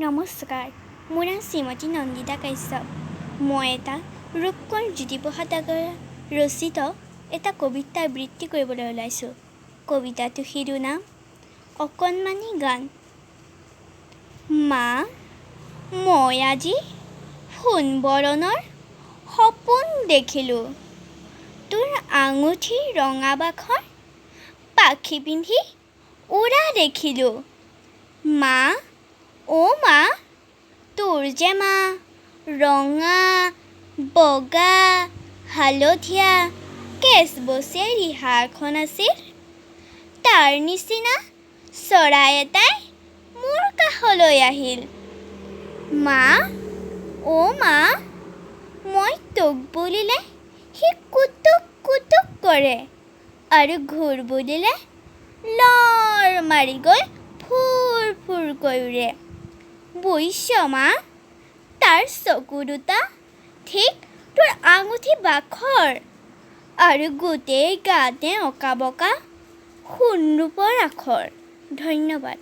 নমস্কাৰ, মোৰ নাম শ্ৰীমতী নন্দিতা কাশ্যপ। মই এটা ৰূপকোঁৱৰ জ্যোতিপ্ৰসাদ আগৰৱালা ৰচিত এটা কবিতা আবৃত্তি কৰিবলৈ ওলাইছোঁ। কবিতাটোৰ শিৰোনাম অকণমানি গান। মা, মই আজি সোণবৰণৰ সপোন দেখিলোঁ। তোৰ আঙুঠিৰ ৰঙা বাখৰ পাখি পিন্ধি উৰা দেখিলোঁ। মা, অ' মা, তোৰ যে মা ৰঙা, বগা, হালধীয়া কেচবচীয়া ৰিহাখন আছিল, তাৰ নিচিনা চৰাই এটাই মোৰ কাষলৈ আহিল। মা, অ' মা, মই তোক বুলিলে সি কুটুক কুটুক কৰে আৰু ঘূৰ বুলিলে লৰ মাৰি গৈ ফুৰ ফুৰকৈ উৰে। বুজিছ মা, তাৰ চকু দুটা ঠিক তোৰ আঙুঠি বাখৰ আৰু গোটেই গাতে অঁকা বকা সোণ ৰূপৰ আখৰ। ধন্যবাদ।